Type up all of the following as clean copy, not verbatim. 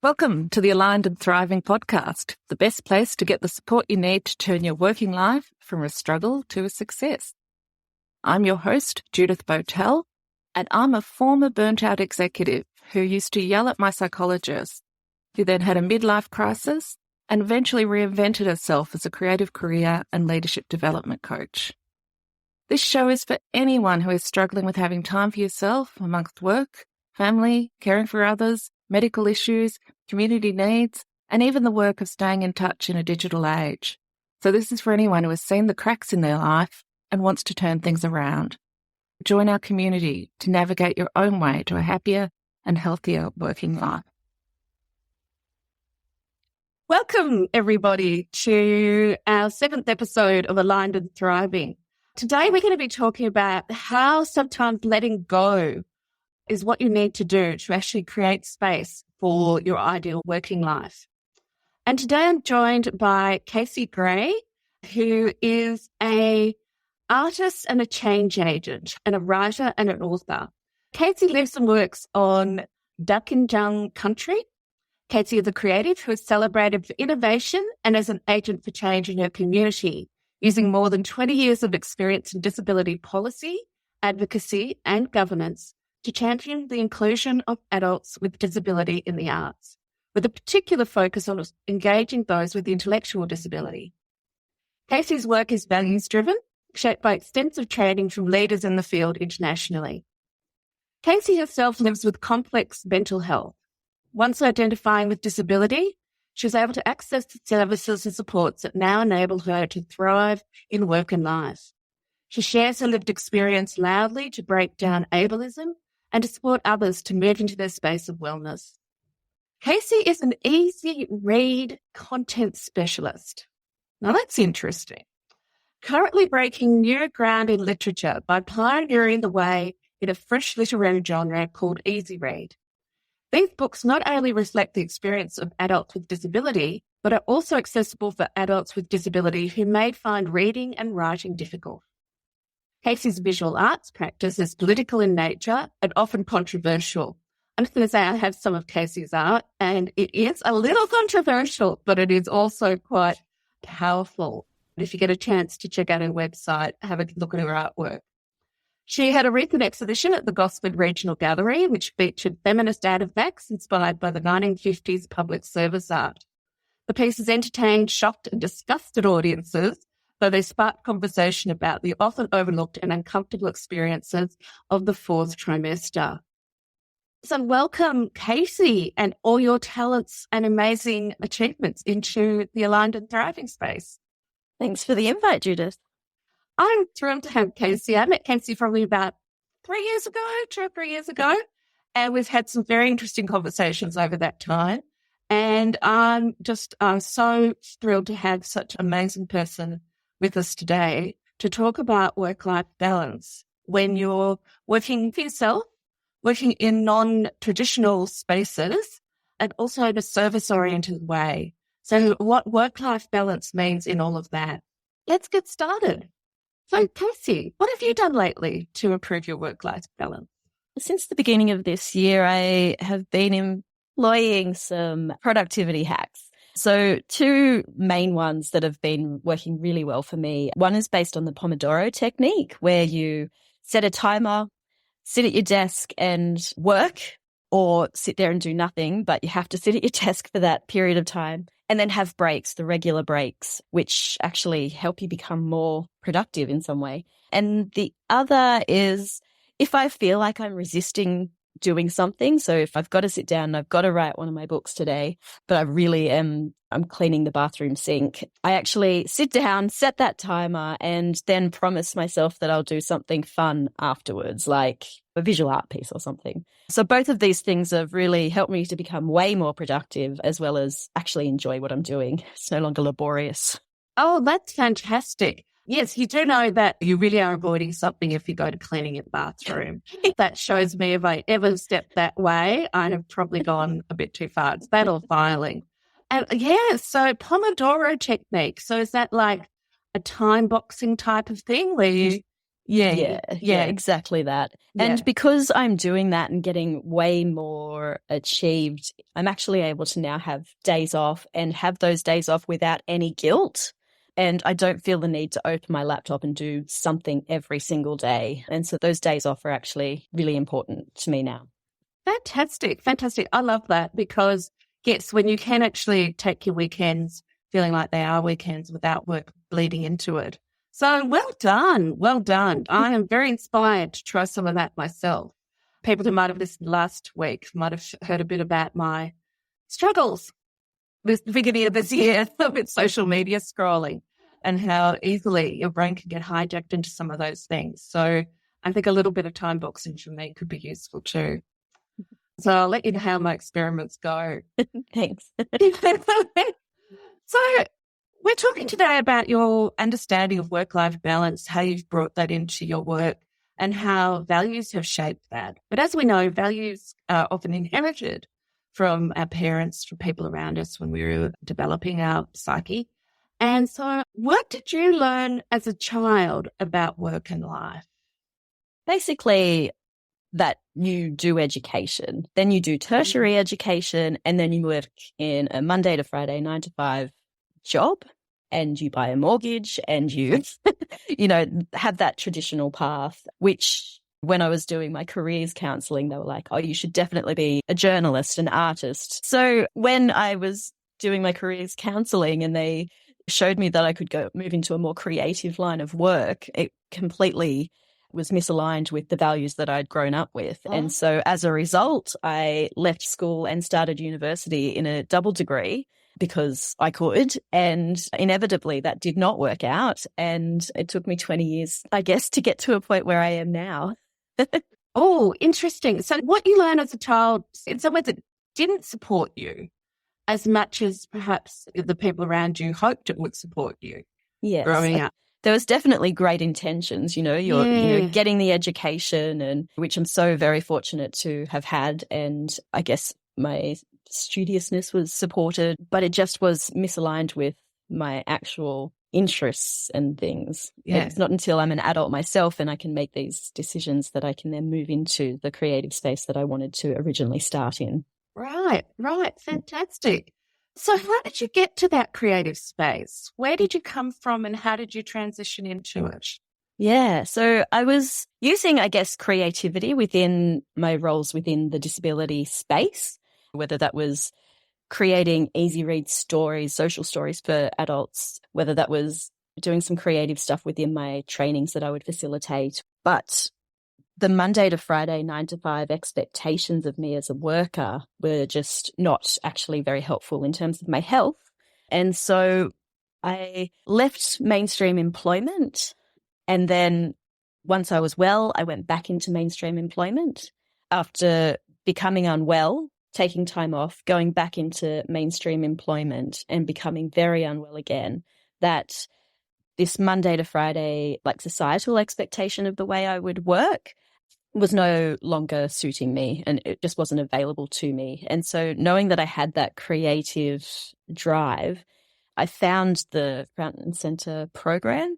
Welcome to the Aligned and Thriving podcast, the best place to get the support you need to turn your working life from a struggle to a success. I'm your host, Judith Bowtell, and I'm a former burnt-out executive who used to yell at my psychologist, who then had a midlife crisis and eventually reinvented herself as a creative career and leadership development coach. This show is for anyone who is struggling with having time for yourself amongst work, family, caring for others, medical issues, community needs, and even the work of staying in touch in a digital age. So this is for anyone who has seen the cracks in their life and wants to turn things around. Join our community to navigate your own way to a happier and healthier working life. Welcome, everybody, to our 7th episode of Aligned and Thriving. Today, we're going to be talking about how sometimes letting go is what you need to do to actually create space for your ideal working life. And today I'm joined by Casey Gray, who is an artist and a change agent and a writer and an author. Casey lives and works on Duckinjung country. Casey is a creative who is celebrated for innovation and as an agent for change in her community, using more than 20 years of experience in disability policy, advocacy and governance to champion the inclusion of adults with disability in the arts, with a particular focus on engaging those with intellectual disability. Casey's work is values-driven, shaped by extensive training from leaders in the field internationally. Casey herself lives with complex mental health. Once identifying with disability, she was able to access the services and supports that now enable her to thrive in work and life. She shares her lived experience loudly to break down ableism and to support others to move into their space of wellness. Casey is an easy read content specialist. Now that's interesting. Currently breaking new ground in literature by pioneering the way in a fresh literary genre called easy read. These books not only reflect the experience of adults with disability, but are also accessible for adults with disability who may find reading and writing difficult. Casey's visual arts practice is political in nature and often controversial. I'm just going to say I have some of Casey's art, and it is a little controversial, but it is also quite powerful. If you get a chance to check out her website, have a look at her artwork. She had a recent exhibition at the Gosford Regional Gallery, which featured feminist artefacts inspired by the 1950s public service art. The pieces entertained, shocked and disgusted audiences, though they sparked conversation about the often overlooked and uncomfortable experiences of the fourth trimester. So welcome, Casey, and all your talents and amazing achievements into the Aligned and Thriving space. Thanks for the invite, Judith. I'm thrilled to have Casey. I met Casey probably about 2 or 3 years ago, and we've had some very interesting conversations over that time. And I'm so thrilled to have such an amazing person with us today to talk about work-life balance when you're working for yourself, working in non-traditional spaces, and also in a service-oriented way. So what work-life balance means in all of that. Let's get started. So Casey, what have you done lately to improve your work-life balance? Since the beginning of this year, I have been employing some productivity hacks. So 2 main ones that have been working really well for me. One is based on the Pomodoro technique, where you set a timer, sit at your desk and work, or sit there and do nothing, but you have to sit at your desk for that period of time, and then have breaks, the regular breaks, which actually help you become more productive in some way. And the other is if I feel like I'm resisting doing something. So if I've got to sit down and I've got to write one of my books today, but I'm cleaning the bathroom sink, I actually sit down, set that timer, and then promise myself that I'll do something fun afterwards, like a visual art piece or something. So both of these things have really helped me to become way more productive, as well as actually enjoy what I'm doing. It's no longer laborious. Oh, that's fantastic. Yes, you do know that you really are avoiding something if you go to cleaning your bathroom. That shows me if I ever step that way, I have probably gone a bit too far. It's that or filing. And yeah, so Pomodoro technique. So is that like a time boxing type of thing where you Yeah, exactly that. Yeah. And because I'm doing that and getting way more achieved, I'm actually able to now have days off and have those days off without any guilt. And I don't feel the need to open my laptop and do something every single day. And so those days off are actually really important to me now. Fantastic. I love that because, yes, when you can actually take your weekends feeling like they are weekends without work bleeding into it. So well done. I am very inspired to try some of that myself. People who might have listened last week might have heard a bit about my struggles this beginning of this year with social media scrolling and how easily your brain can get hijacked into some of those things. So I think a little bit of time boxing for me could be useful too. So I'll let you know how my experiments go. Thanks. So we're talking today about your understanding of work-life balance, how you've brought that into your work and how values have shaped that. But as we know, values are often inherited from our parents, from people around us when we were developing our psyche. And so what did you learn as a child about work and life? Basically, that you do education, then you do tertiary education, and then you work in a Monday to Friday, 9 to 5 job, and you buy a mortgage and you, have that traditional path, which when I was doing my careers counselling, they were like, oh, you should definitely be a journalist, an artist. So when I was doing my careers counselling and they showed me that I could move into a more creative line of work, it completely was misaligned with the values that I'd grown up with. Oh. And so as a result, I left school and started university in a double degree because I could. And inevitably that did not work out. And it took me 20 years, I guess, to get to a point where I am now. Oh, interesting. So what you learned as a child, in some ways it didn't support you as much as perhaps the people around you hoped it would support you. Yes. Growing up. There was definitely great intentions, you're getting the education, and which I'm so very fortunate to have had. And I guess my studiousness was supported, but it just was misaligned with my actual interests and things. Yeah. It's not until I'm an adult myself and I can make these decisions that I can then move into the creative space that I wanted to originally start in. Right. Fantastic. So how did you get to that creative space? Where did you come from and how did you transition into it? Yeah, so I was using, I guess, creativity within my roles within the disability space, whether that was creating easy read stories, social stories for adults, whether that was doing some creative stuff within my trainings that I would facilitate. But the Monday to Friday, 9 to 5 expectations of me as a worker were just not actually very helpful in terms of my health. And so I left mainstream employment. And then once I was well, I went back into mainstream employment after becoming unwell, taking time off, going back into mainstream employment and becoming very unwell again. That this Monday to Friday, like societal expectation of the way I would work was no longer suiting me and it just wasn't available to me. And so knowing that I had that creative drive, I found the Front and Centre program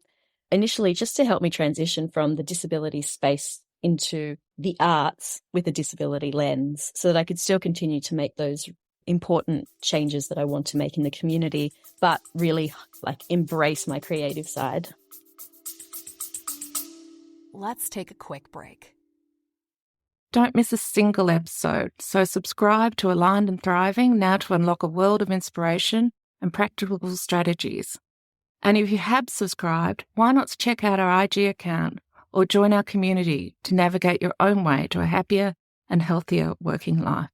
initially just to help me transition from the disability space into the arts with a disability lens so that I could still continue to make those important changes that I want to make in the community, but really embrace my creative side. Let's take a quick break. Don't miss a single episode, so subscribe to Aligned and Thriving now to unlock a world of inspiration and practical strategies. And if you have subscribed, why not check out our IG account or join our community to navigate your own way to a happier and healthier working life.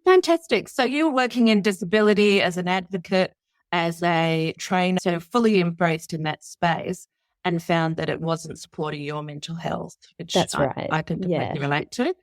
Fantastic. So you're working in disability as an advocate, as a trainer, so fully embraced in that space and found that it wasn't supporting your mental health, which That's right. I can completely relate to.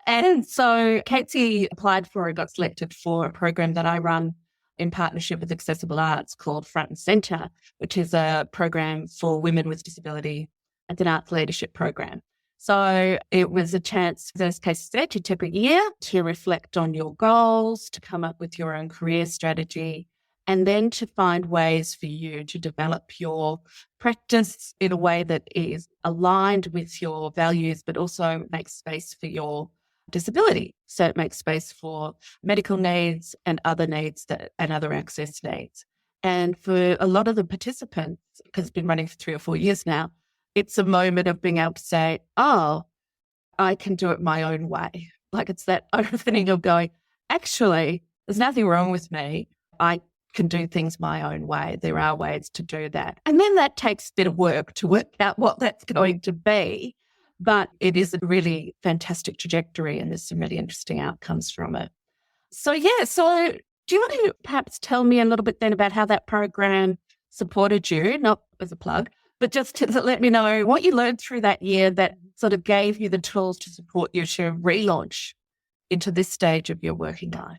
And so Katie applied for and got selected for a program that I run in partnership with Accessible Arts called Front and Centre, which is a program for women with disability and an arts leadership program. So it was a chance, as Katie said, to take a year to reflect on your goals, to come up with your own career strategy and then to find ways for you to develop your practice in a way that is aligned with your values, but also makes space for your disability. So it makes space for medical needs and other needs and other access needs. And for a lot of the participants, because it's been running for 3 or 4 years now, it's a moment of being able to say, oh, I can do it my own way. Like it's that opening of going, actually, there's nothing wrong with me. I can do things my own way. There are ways to do that. And then that takes a bit of work to work out what that's going to be. But it is a really fantastic trajectory and there's some really interesting outcomes from it. So do you want to perhaps tell me a little bit then about how that program supported you, not as a plug, but just to let me know what you learned through that year that sort of gave you the tools to support you to relaunch into this stage of your working life?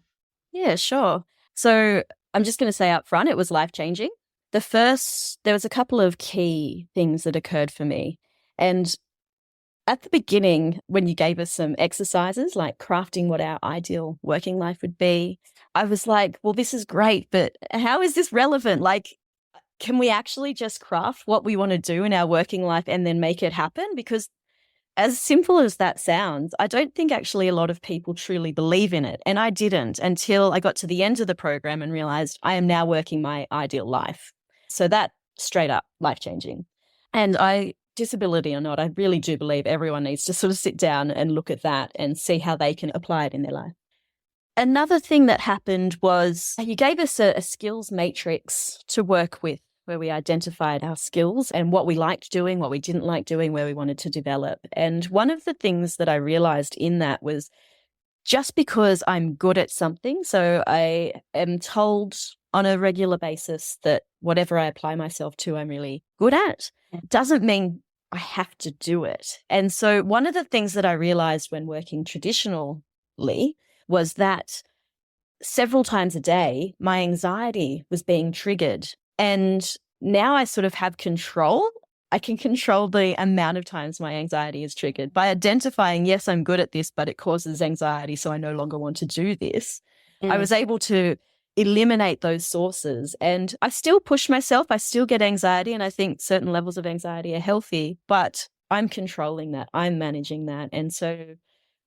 Yeah, sure. So I'm just going to say up front, it was life-changing. There was a couple of key things that occurred for me. And at the beginning, when you gave us some exercises, like crafting what our ideal working life would be, I was like, well, this is great, but how is this relevant? Like, can we actually just craft what we want to do in our working life and then make it happen? Because as simple as that sounds, I don't think actually a lot of people truly believe in it. And I didn't until I got to the end of the program and realized I am now working my ideal life. So that straight up life-changing. And disability or not, I really do believe everyone needs to sort of sit down and look at that and see how they can apply it in their life. Another thing that happened was you gave us a skills matrix to work with, where we identified our skills and what we liked doing, what we didn't like doing, where we wanted to develop. And one of the things that I realized in that was just because I'm good at something, so I am told on a regular basis that whatever I apply myself to, I'm really good at, doesn't mean I have to do it. And so one of the things that I realized when working traditionally was that several times a day, my anxiety was being triggered. And now I sort of have control. I can control the amount of times my anxiety is triggered by identifying, yes, I'm good at this, but it causes anxiety, so I no longer want to do this. I was able to eliminate those sources. And I still push myself. I still get anxiety. And I think certain levels of anxiety are healthy, but I'm controlling that. I'm managing that. And so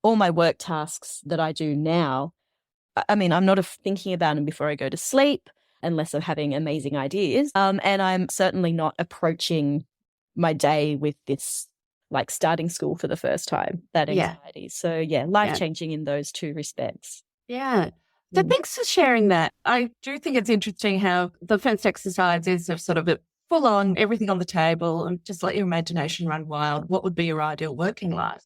all my work tasks that I do now, I mean, I'm not thinking about them before I go to sleep, unless I'm having amazing ideas. And I'm certainly not approaching my day with this, like starting school for the first time, that anxiety. So life-changing in those two respects. Yeah. So thanks for sharing that. I do think it's interesting how the first exercise is of sort of a full on, everything on the table and just let your imagination run wild. What would be your ideal working life?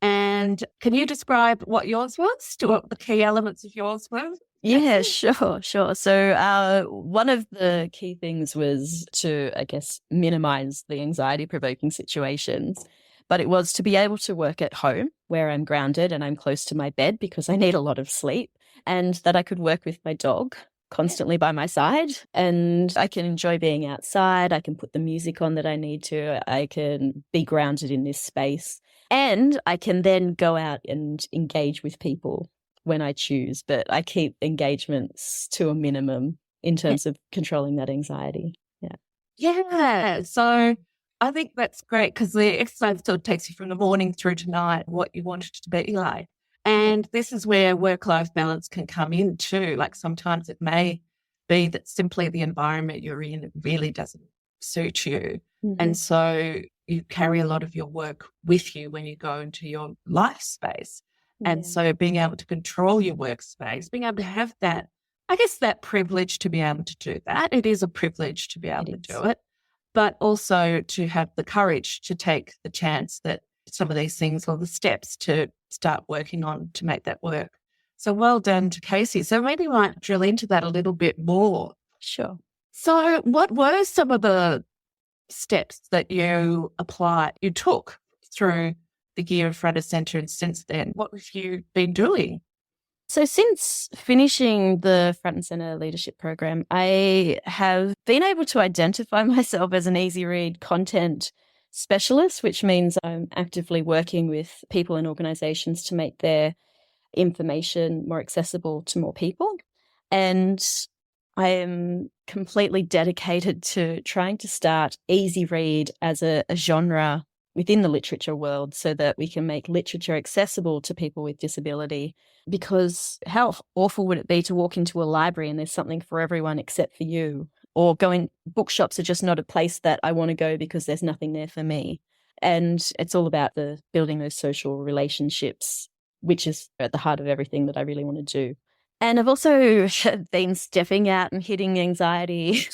And can you describe what yours was, to what the key elements of yours were? Yeah, sure. So one of the key things was to, I guess, minimize the anxiety-provoking situations. But it was to be able to work at home where I'm grounded and I'm close to my bed because I need a lot of sleep, and that I could work with my dog constantly by my side, and I can enjoy being outside. I can put the music on that I need to. I can be grounded in this space, and I can then go out and engage with people when I choose, but I keep engagements to a minimum in terms of controlling that anxiety. Yeah. So I think that's great because the exercise sort of takes you from the morning through to night, what you want it to be like. And this is where work-life balance can come in too. Like sometimes it may be that simply the environment you're in really doesn't suit you. Mm-hmm. And so you carry a lot of your work with you when you go into your life space. Yeah. And so being able to control your workspace, being able to have that, I guess that privilege to be able to do that. It is a privilege to be able to do it, but also to have the courage to take the chance that some of these things or the steps to start working on to make that work. So well done to Casey. So maybe we might drill into that a little bit more. Sure. So what were some of the steps that you took through the year of front and centre, and since then, what have you been doing? So since finishing the Front and Centre leadership program, I have been able to identify myself as an easy read content specialist, which means I'm actively working with people and organisations to make their information more accessible to more people. And I am completely dedicated to trying to start easy read as a genre within the literature world so that we can make literature accessible to people with disability. Because how awful would it be to walk into a library and there's something for everyone except for you? Or bookshops are just not a place that I want to go because there's nothing there for me. And it's all about the building those social relationships, which is at the heart of everything that I really want to do. And I've also been stepping out and hitting anxiety,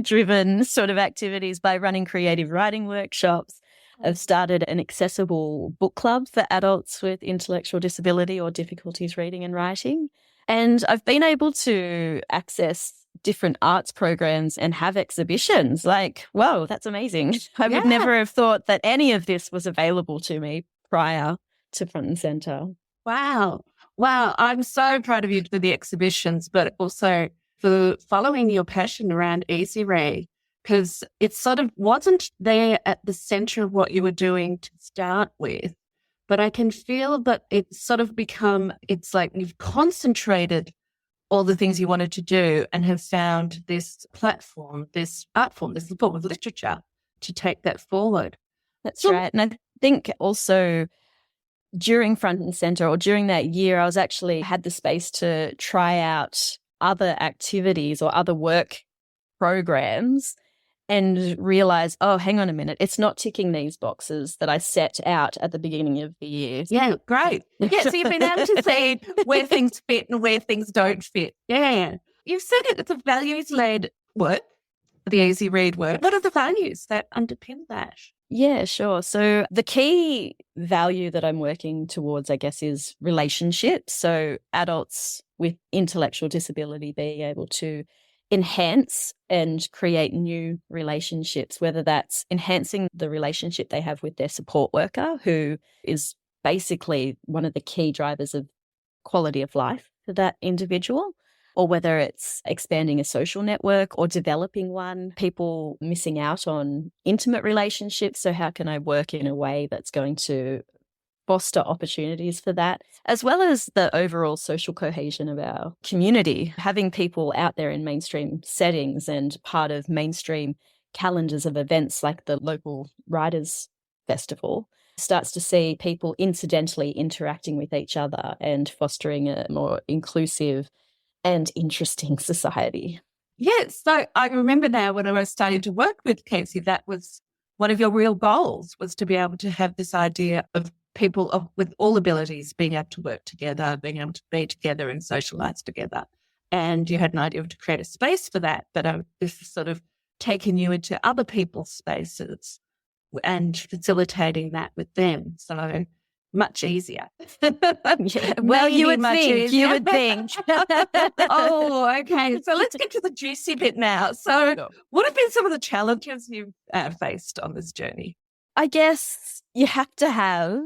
driven sort of activities by running creative writing workshops. I've started an accessible book club for adults with intellectual disability or difficulties reading and writing. And I've been able to access different arts programs and have exhibitions. Whoa, that's amazing. I would never have thought that any of this was available to me prior to Front and Centre. Wow. Wow. I'm so proud of you for the exhibitions, but also for following your passion around Easy Read, because it sort of wasn't there at the center of what you were doing to start with. But I can feel that it's sort of it's like you've concentrated all the things you wanted to do and have found this platform, this art form, this form of literature to take that forward. That's right. And I think also during Front and Centre, or during that year, I was actually had the space to try out other activities or other work programs and realize, oh, hang on a minute, it's not ticking these boxes that I set out at the beginning of the year. Yeah, great. Yeah, so you've been able to see where things fit and where things don't fit. Yeah. You've said it's a values-led work, the Easy Read work. What are the values that underpin that? Yeah, sure. So the key value that I'm working towards, I guess, is relationships. So adults with intellectual disability being able to enhance and create new relationships, whether that's enhancing the relationship they have with their support worker, who is basically one of the key drivers of quality of life for that individual, or whether it's expanding a social network or developing one, people missing out on intimate relationships. So how can I work in a way that's going to foster opportunities for that, as well as the overall social cohesion of our community, having people out there in mainstream settings and part of mainstream calendars of events like the local Writers' Festival starts to see people incidentally interacting with each other and fostering a more inclusive and interesting society. Yes. So I remember now when I was starting to work with Casey, that was one of your real goals, was to be able to have this idea of people with all abilities being able to work together, being able to be together and socialise together. And you had an idea to create a space for that, but this is sort of taking you into other people's spaces and facilitating that with them. So much easier. Yeah, well, you would think. Oh, okay. So let's get to the juicy bit now. So what have been some of the challenges you've faced on this journey? I guess you have to have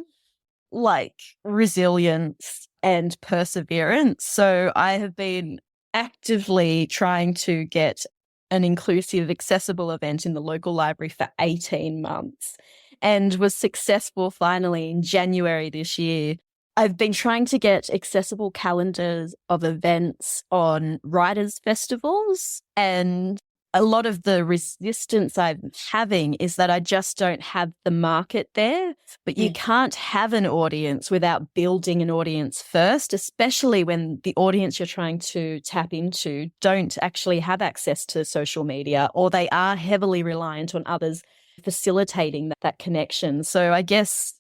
resilience and perseverance. So I have been actively trying to get an inclusive, accessible event in the local library for 18 months and was successful finally in January this year. I've been trying to get accessible calendars of events on writers' festivals, and a lot of the resistance I'm having is that I just don't have the market there. But you can't have an audience without building an audience first, especially when the audience you're trying to tap into don't actually have access to social media, or they are heavily reliant on others facilitating that connection. So I guess,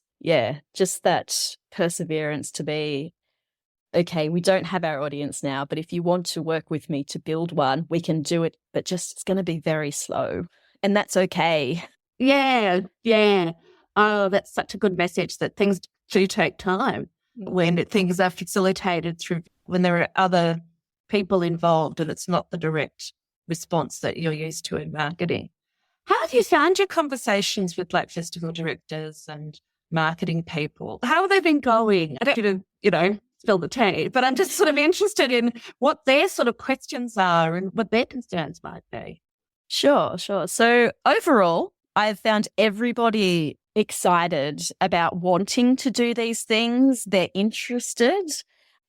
just that perseverance to be, okay, we don't have our audience now, but if you want to work with me to build one, we can do it, but just it's going to be very slow. And that's okay. Yeah. Oh, that's such a good message, that things do take time when things are facilitated through, when there are other people involved and it's not the direct response that you're used to in marketing. How have you found your conversations with festival directors and marketing people? How have they been going? I don't want to, spill the tea, but I'm just sort of interested in what their sort of questions are and what their concerns might be. Sure. So overall, I've found everybody excited about wanting to do these things. They're interested.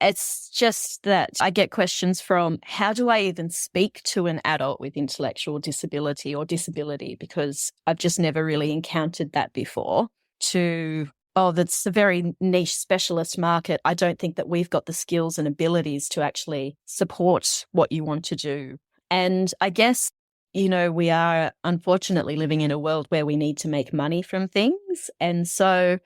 It's just that I get questions from, how do I even speak to an adult with intellectual disability or disability? Because I've just never really encountered that before. To, oh, that's a very niche specialist market. I don't think that we've got the skills and abilities to actually support what you want to do. And I guess, we are unfortunately living in a world where we need to make money from things. And so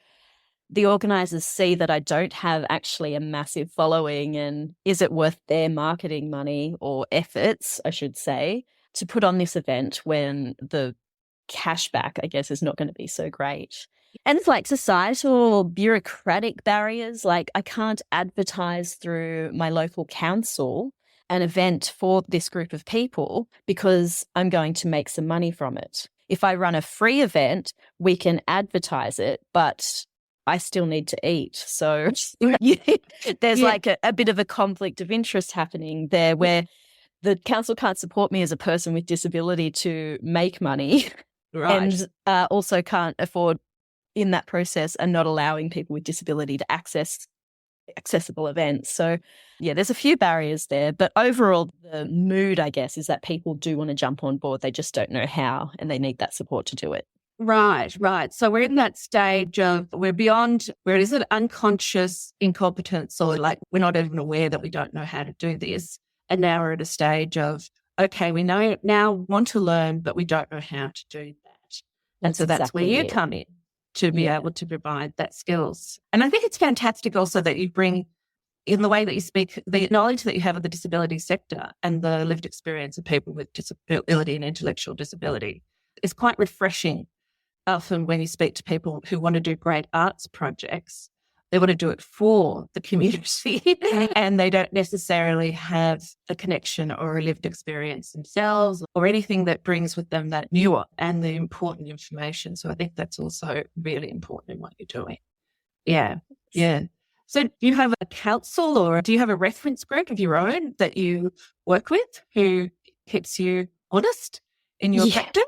the organisers see that I don't have actually a massive following, and is it worth their marketing money or efforts, I should say, to put on this event when the cashback, I guess, is not going to be so great. And it's like societal bureaucratic barriers. Like, I can't advertise through my local council an event for this group of people because I'm going to make some money from it. If I run a free event, we can advertise it, but I still need to eat. So there's like a bit of a conflict of interest happening there where the council can't support me as a person with disability to make money, and also can't afford in that process and not allowing people with disability to access accessible events. So there's a few barriers there, but overall the mood, I guess, is that people do want to jump on board. They just don't know how, and they need that support to do it. Right. So we're in that stage of, we're beyond, where is it unconscious incompetence, or like we're not even aware that we don't know how to do this. And now we're at a stage of, okay, we now want to learn, but we don't know how to do that. And so that's exactly where you come in to be able to provide that skills. And I think it's fantastic also that you bring, in the way that you speak, the knowledge that you have of the disability sector and the lived experience of people with disability and intellectual disability is quite refreshing. Often when you speak to people who want to do great arts projects, they want to do it for the community and they don't necessarily have a connection or a lived experience themselves or anything that brings with them that nuance and the important information. So I think that's also really important in what you're doing. Yeah. So do you have a council or do you have a reference group of your own that you work with who keeps you honest in your practice?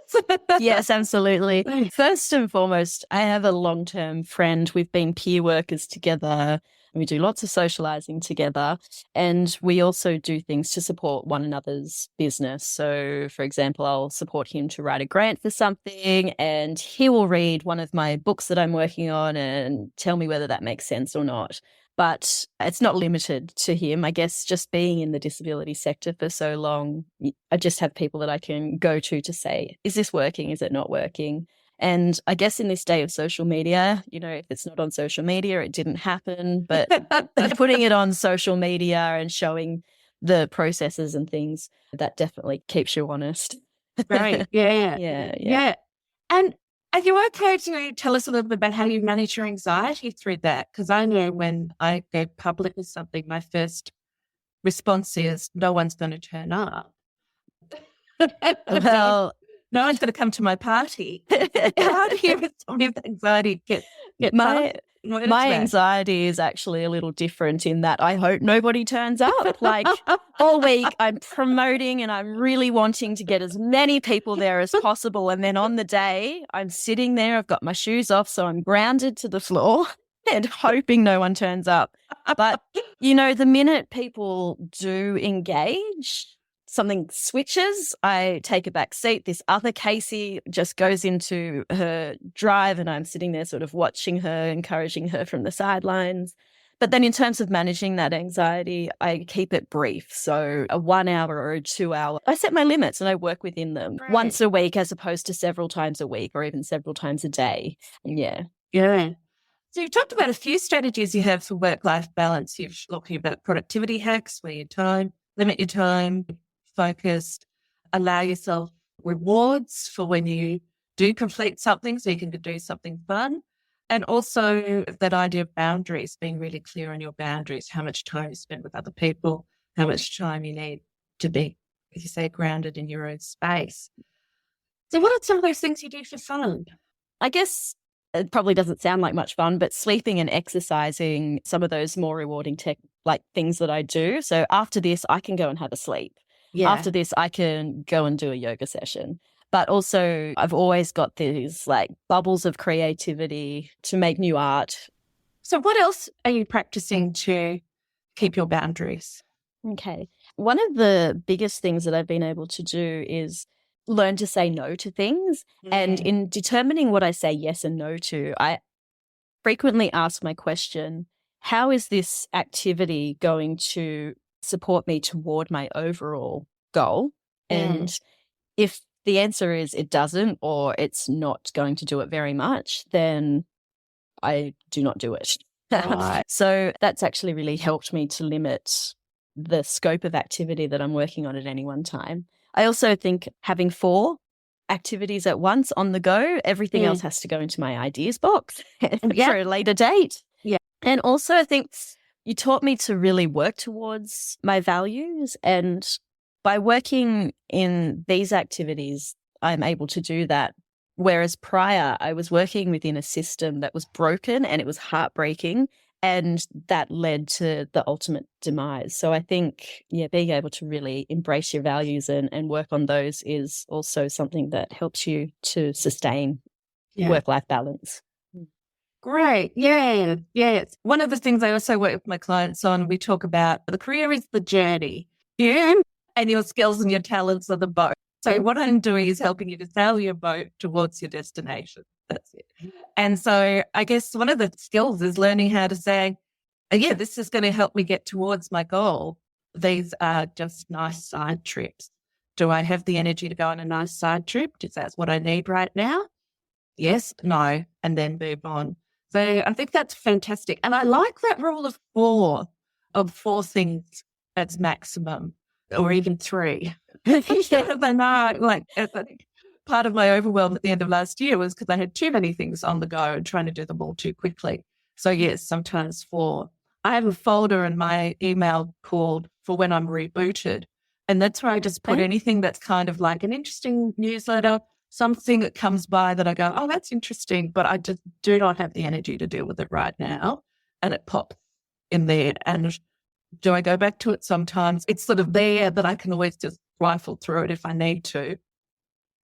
Yes, absolutely. First and foremost, I have a long-term friend. We've been peer workers together. We do lots of socializing together, and we also do things to support one another's business. So, for example, I'll support him to write a grant for something, and he will read one of my books that I'm working on and tell me whether that makes sense or not. But it's not limited to him. I guess just being in the disability sector for so long, I just have people that I can go to say, is this working? Is it not working? And I guess in this day of social media, if it's not on social media, it didn't happen. But putting it on social media and showing the processes and things, that definitely keeps you honest. Right. Yeah. And are you okay to tell us a little bit about how you manage your anxiety through that? Because I know when I go public with something, my first response is, no one's going to turn up. Well, no one's going to come to my party. How do you respond if anxiety get my anxiety is actually a little different in that I hope nobody turns up. Like all week I'm promoting and I'm really wanting to get as many people there as possible. And then on the day I'm sitting there, I've got my shoes off, so I'm grounded to the floor and hoping no one turns up. But, the minute people do engage, something switches, I take a back seat. This other Casey just goes into her drive and I'm sitting there sort of watching her, encouraging her from the sidelines. But then in terms of managing that anxiety, I keep it brief. So a 1 hour or a 2 hour, I set my limits and I work within them once a week as opposed to several times a week or even several times a day. Yeah. So you've talked about a few strategies you have for work-life balance. You've talking about productivity hacks, where limit your time, focused, allow yourself rewards for when you do complete something so you can do something fun. And also that idea of boundaries, being really clear on your boundaries, how much time you spend with other people, how much time you need to be, as you say, grounded in your own space. So what are some of those things you do for fun? I guess it probably doesn't sound like much fun, but sleeping and exercising, some of those more rewarding things that I do. So after this, I can go and have a sleep. Yeah. After this, I can go and do a yoga session. But also, I've always got these bubbles of creativity to make new art. So what else are you practicing to keep your boundaries. Okay. One of the biggest things that I've been able to do is learn to say no to things. And in determining what I say yes and no to, I frequently ask my question, how is this activity going to support me toward my overall goal? And if the answer is it doesn't, or it's not going to do it very much, then I do not do it. Right. So that's actually really helped me to limit the scope of activity that I'm working on at any one time. I also think having 4 activities at once on the go, everything else has to go into my ideas box for a later date. Yeah. And also I think you taught me to really work towards my values, and by working in these activities, I'm able to do that. Whereas prior, I was working within a system that was broken and it was heartbreaking, and that led to the ultimate demise. So I think, being able to really embrace your values and work on those is also something that helps you to sustain work-life balance. Great. Yeah. Yes. One of the things I also work with my clients on, we talk about the career is the journey. Yeah. And your skills and your talents are the boat. So what I'm doing is helping you to sail your boat towards your destination. That's it. And so I guess one of the skills is learning how to say, this is going to help me get towards my goal. These are just nice side trips. Do I have the energy to go on a nice side trip? Is that what I need right now? Yes, no, and then move on. So I think that's fantastic. And I like that rule of 4 things as maximum, or even 3. I think part of my overwhelm at the end of last year was because I had too many things on the go and trying to do them all too quickly. So yes, sometimes 4. I have a folder in my email called For When I'm Rebooted. And that's where I just put anything that's kind of like an interesting newsletter, something that comes by that I go, oh, that's interesting, but I just do not have the energy to deal with it right now. And it pops in there. And do I go back to it sometimes? It's sort of there, but I can always just rifle through it if I need to.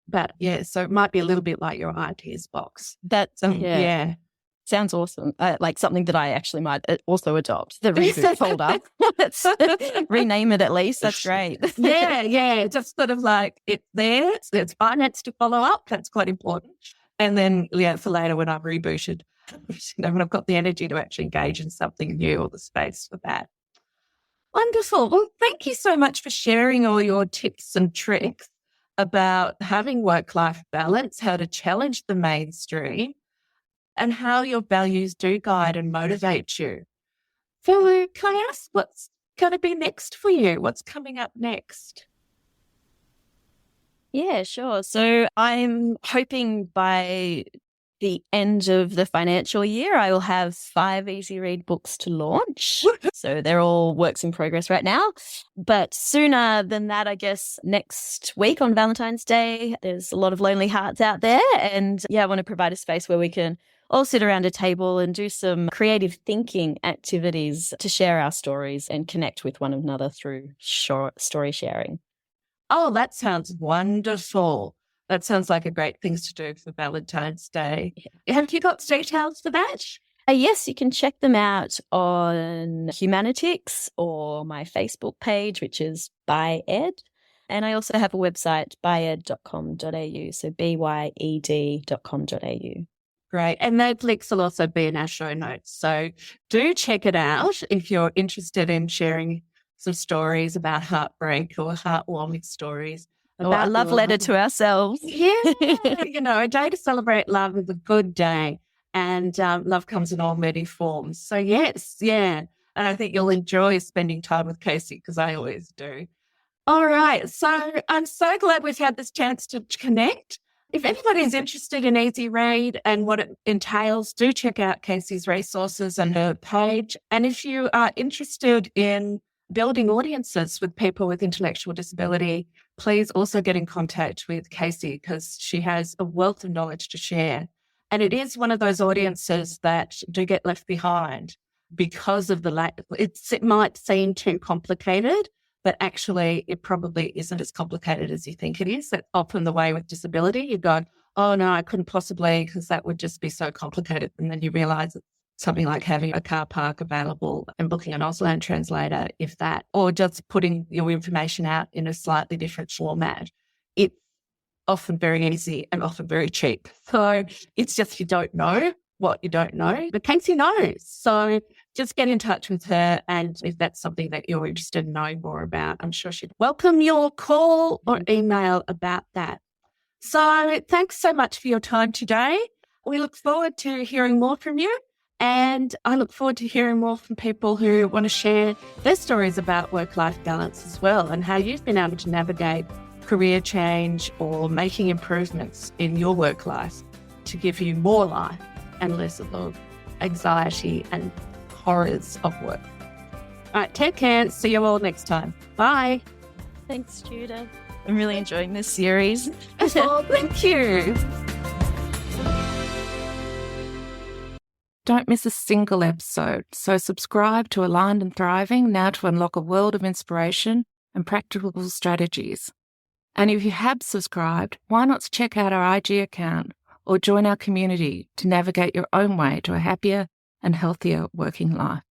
But so it might be a little bit like your ideas box. That's, sounds awesome. Like something that I actually might also adopt, the reboot folder. Let's rename it at least. That's great. Just sort of like it's there. It's finance to follow up. That's quite important. And then, for later when I'm rebooted, when I've got the energy to actually engage in something new or the space for that. Wonderful. Well, thank you so much for sharing all your tips and tricks about having work-life balance, how to challenge the mainstream, and how your values do guide and motivate you. So can I ask what's going to be next for you? What's coming up next? Yeah, sure. So I'm hoping by the end of the financial year, I will have 5 easy read books to launch. So they're all works in progress right now. But sooner than that, I guess next week on Valentine's Day, there's a lot of lonely hearts out there. And I want to provide a space where we can all sit around a table and do some creative thinking activities to share our stories and connect with one another through story sharing. Oh, that sounds wonderful. That sounds like a great thing to do for Valentine's Day. Have you got details for that? Yes, you can check them out on Humanitics or my Facebook page, which is By Ed. And I also have a website, byed.com.au, so byed.com.au. Great. And those links will also be in our show notes. So do check it out if you're interested in sharing some stories about heartbreak or heartwarming stories. A love letter to ourselves. Yeah. A day to celebrate love is a good day. And love comes in all many forms. So yes, And I think you'll enjoy spending time with Casey because I always do. All right. So I'm so glad we've had this chance to connect. If anybody is interested in Easy Read and what it entails, do check out Casey's resources and her page. And if you are interested in building audiences with people with intellectual disability, please also get in contact with Casey because she has a wealth of knowledge to share. And it is one of those audiences that do get left behind because of it might seem too complicated, but actually it probably isn't as complicated as you think it is. That's often the way with disability. You go, oh no, I couldn't possibly, because that would just be so complicated. And then you realize it's something like having a car park available and booking an Auslan translator, if that, or just putting your information out in a slightly different format. It's often very easy and often very cheap. So it's just you don't know what you don't know, but Casey knows. So just get in touch with her, and if that's something that you're interested in knowing more about, I'm sure she'd welcome your call or email about that. So thanks so much for your time today. We look forward to hearing more from you, and I look forward to hearing more from people who want to share their stories about work-life balance as well, and how you've been able to navigate career change or making improvements in your work life to give you more life and less of the anxiety and horrors of work. All right, take care. See you all next time. Bye. Thanks, Judith. I'm really enjoying this series. Oh, thank you. Don't miss a single episode, so subscribe to Aligned and Thriving now to unlock a world of inspiration and practical strategies. And if you have subscribed, why not check out our IG account or join our community to navigate your own way to a happier and healthier working life?